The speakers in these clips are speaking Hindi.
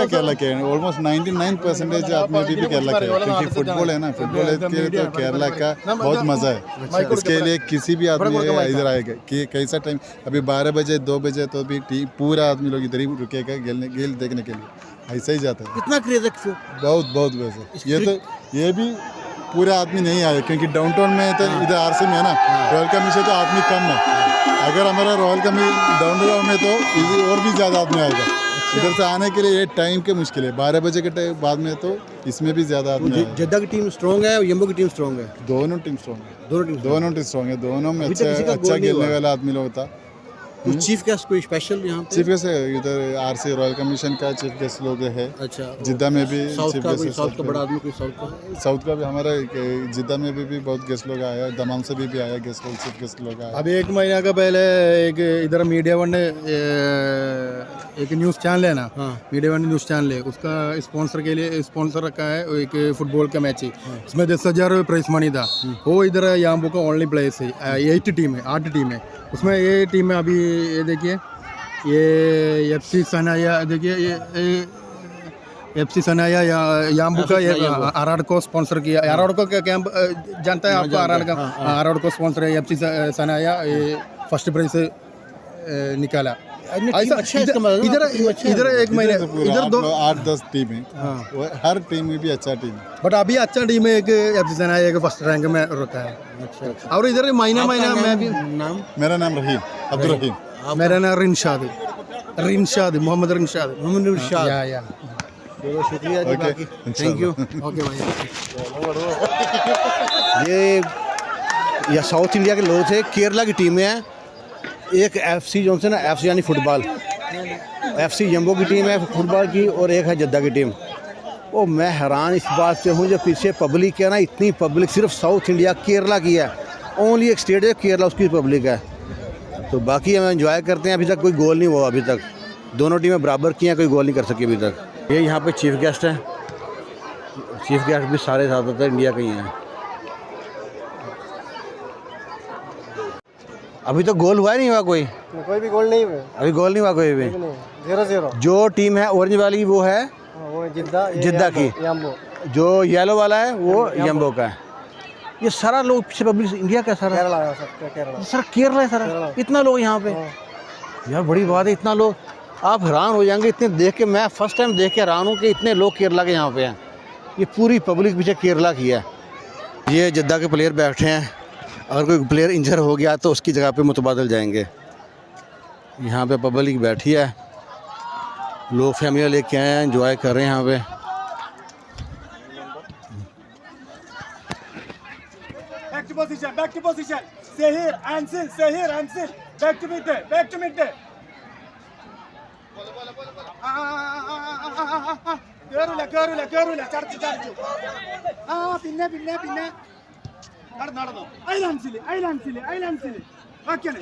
केरला के ऑलमोस्ट 99% आदमी अभी भी केरला के हैं, क्योंकि फुटबॉल है ना, फुटबॉल के लिए तो केरला का बहुत मज़ा है। इसके लिए किसी भी आदमी इधर आएगा कि कैसा टाइम, अभी 12 बजे 2 बजे तो भी पूरा आदमी लोग इधर ही रुकेगा खेल देखने के लिए, ऐसा ही जाता है। कितना क्रेज है? बहुत बहुत वैसे ये भी पूरे आदमी नहीं आए, क्योंकि डाउनटाउन में तो इधर आरसी में है ना, रॉयल कमी से तो आदमी कम है। अगर हमारा रॉयल कमी डाउनटाउन में तो और भी ज़्यादा आदमी आएगा। इधर से आने के लिए ये टाइम के मुश्किल है, 12 बजे के बाद में तो इसमें भी ज़्यादा आदमी आएगा। जद्दा की टीम स्ट्रॉन्ग है और यम्बो की टीम स्ट्रॉन्ग है? दोनों टीम स्ट्रॉन्ग है, दोनों टीम स्ट्रॉन्ग है, दोनों में अच्छा खेलने वाला आदमी लोग था। चीफ गेस्ट कोई स्पेशल यहाँ पे? चीफ गेस्ट इधर आरसी रॉयल कमीशन का चीफ गेस्ट लोग है। अच्छा, जिद्दा में भी साउथ का बड़ा आदमी कोई साउथ का भी हमारा जिद्दा में भी बहुत गेस्ट लोग आया, दमाम से भी आया गेस्ट लोग, चीफ गेस्ट लोग आया। अभी 1 महीना का पहले एक इधर मीडिया वन ने एक न्यूज़ चैनल है ना, मीडिया वन न्यूज़ चैनल है, उसका स्पॉन्सर के लिए स्पॉन्सर रखा है एक फुटबॉल का मैच है, इसमें 10,000 प्राइस मनी था। वो इधर याम्बो का ओनली प्लेस है, 8 टीम है, उसमें ये टीम में अभी ये देखिए, ये एफसी सनाया, देखिए ये एफसी सनाया याम्बू का आरआर को स्पॉन्सर किया। आरआर को क्या कैंप जानता है आपको? आरआर को स्पॉन्सर है एफसी सनाया, ये फर्स्ट प्राइज से निकाला। अच्छा, इधर 1 महीने इधर 8-10 टीम है, हर टीम में भी अच्छा टीम है, बट अभी अच्छा टीम है एक एफसी सनाया एक फर्स्ट रैंक में रहता है। अच्छा, और इधर महीना मैं भी नाम? मेरा नाम रहीम, अब्दुल रहीम। मेरा नाम रिनशाद मोहम्मद रिनशाद। या चलो शुक्रिया जी, बाकी थैंक यू। ओके भाई। ये साउथ इंडिया के लोग थे, केरला की टीम है। एक एफसी जो से ना, एफसी यानी फुटबॉल, एफसी यम्बो की टीम है फुटबॉल की, और एक है जद्दा की टीम। ओ मैं हैरान इस बात से हूँ जो पीछे पब्लिक है ना, इतनी पब्लिक सिर्फ साउथ इंडिया केरला की है, ओनली एक स्टेट है केरला, उसकी पब्लिक है। तो बाकी हम एंजॉय करते हैं। अभी तक कोई गोल नहीं हुआ, अभी तक दोनों टीमें बराबर की हैं, कोई गोल नहीं कर सकी अभी तक। ये यहाँ पे चीफ गेस्ट हैं, चीफ गेस्ट भी सारे ज़्यादातर इंडिया के ही हैं। अभी तो गोल हुआ ही नहीं हुआ, कोई भी गोल नहीं हुआ, अभी गोल नहीं हुआ कोई भी। 0-0 जो टीम है ऑरेंज वाली वो है वो जिद्दा की, याम्बो। जो येलो वाला है वो यम्बो का है। ये सारा लोग पीछे पब्लिक इंडिया का सारा केरला है, सब केरला, सर केरला है सारा, इतना लोग यहाँ पे यार, बड़ी बात है, इतना लोग, आप हैरान हो जाएंगे इतने देख के। मैं फर्स्ट टाइम देख के हैरान हूँ कि इतने लोग केरला के यहाँ पे हैं। ये पूरी पब्लिक पीछे केरला की है। ये जिद्दा के प्लेयर बैठे हैं, अगर कोई प्लेयर इंजर हो गया तो उसकी जगह पे मुतबादल जाएंगे। यहाँ पे पब्लिक बैठी है, लोग फैमिली लेके आए हैं, एंजॉय कर रहे हैं यहाँ पे। back to position, stay here and sit, back to mid there. കേറൂല ചടച്ചു പിന്നെ നടന്നോ ഐലാൻസില് ബാക്കിയാണ്।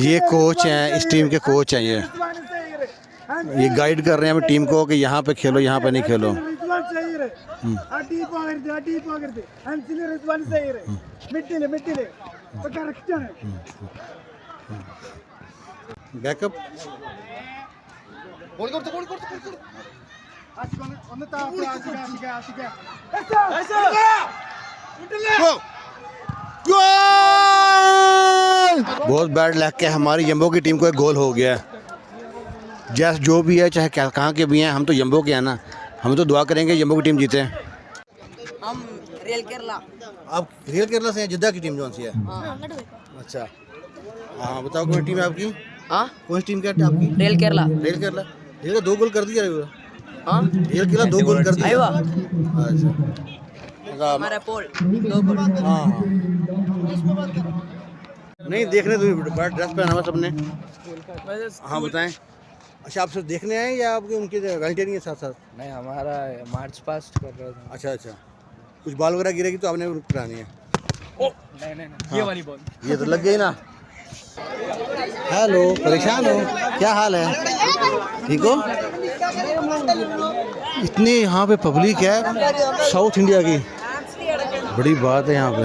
ये कोच हैं, इस टीम के कोच हैं, ये गाइड कर रहे हैं टीम को कि यहाँ पे खेलो, यहाँ पे नहीं खेलो। बैकअप बहुत बैड लग के हमारी यम्बो की टीम को एक गोल हो गया। जैसे जो भी है, चाहे कहाँ के भी हैं, हम तो यम्बो के हैं ना, हम तो दुआ करेंगे यम्बो की टीम जीते। हम रियल केरला। आप रियल केरला से हैं? जिद्दा की टीम कौन सी है? अच्छा, हाँ बताओ कौन टीम है आपकी? हाँ, कौन सी टीम क्या है आपकी? Real Kerala. Real Kerala, real 2 गोल कर दिया। हाँ, रियल केरला 2 गोल कर दिया। अच्छा, हमारा पोल 2 गोल। हाँ नहीं देखने तो बड़ा ड्रेस पहना हुआ सबने। हाँ बताएं। अच्छा, आप सब देखने आए या आपके उनके वॉलंटियरिंग के साथ साथ? नहीं, हमारा मार्च पास्ट कर रहे थे। अच्छा अच्छा, कुछ बॉल वगैरह गिरेगी तो आपने करानी है। नहीं ये वाली बॉल, ये तो लग गई ना। हेलो, परेशान हो? क्या हाल है? ठीक हो? इतनी यहाँ पे पब्लिक है साउथ इंडिया की, बड़ी बात है यहाँ पे।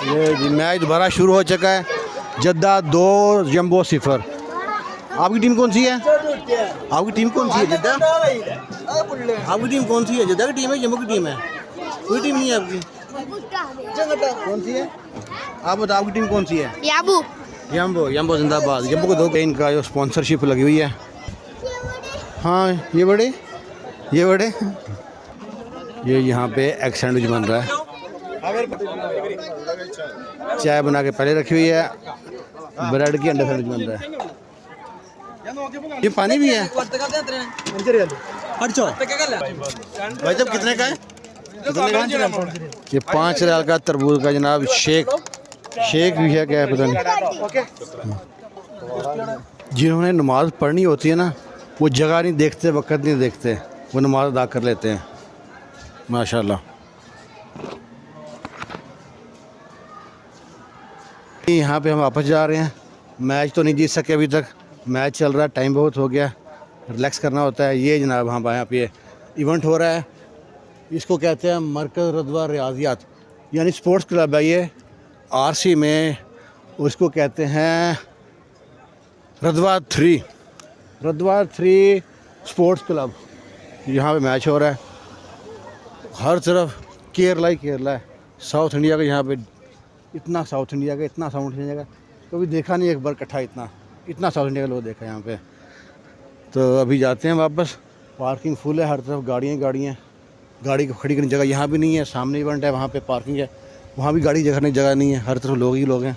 ये मैच दोबारा शुरू हो चुका है। जद्दा 2 जंबो 0। आपकी टीम कौन सी है? आपकी टीम कौन सी है? जद्दा। आपकी टीम कौन सी है? जद्दा की टीम है, जम्मू की टीम है? कोई टीम नहीं है आपकी? कौन सी है? आप बताओ आपकी टीम कौन सी है? याबू जम्बो। जम्बो जिंदाबाद। जम्बो को 2 इनका जो स्पॉन्सरशिप लगी हुई है। हाँ ये बड़े ये यहाँ पे एग सैंडविच बन रहा है। चाय बना के पहले रखी हुई है, ब्रेड की अंडा सैंडविच बन रहा है। ये पानी भी है। भाई साहब कितने का है? ये 5 रियाल का तरबूज का जनाब शेक भी है, क्या है पता नहीं। जिन्होंने नमाज पढ़नी होती है ना, वो जगह नहीं देखते, वक्त नहीं देखते, वो नमाज अदा कर लेते हैं माशाल्लाह। यहाँ पे हम वापस जा रहे हैं। मैच तो नहीं जीत सके अभी तक, मैच चल रहा है, टाइम बहुत हो गया, रिलैक्स करना होता है। ये जनाब हाँ यहाँ पे इवेंट हो रहा है, इसको कहते हैं मरकज़ रदवा रियाजियात, यानी स्पोर्ट्स क्लब है ये आरसी में, उसको कहते हैं रदवा 3 स्पोर्ट्स क्लब। यहाँ पे मैच हो रहा है, हर तरफ केरला ही केरला है। साउथ इंडिया का यहाँ पे इतना साउथ इंडिया का कभी देखा नहीं, एक बार इकट्ठा इतना साउथ इंडिया का लोग देखा यहाँ पे। तो अभी जाते हैं वापस। पार्किंग फुल है, हर तरफ गाड़ियाँ गाड़ी को खड़ी करने की जगह यहाँ भी नहीं है। सामने इवेंट है, वहाँ पे पार्किंग है, वहाँ भी गाड़ी करने की जगह नहीं है, हर तरफ लोग ही लोग हैं।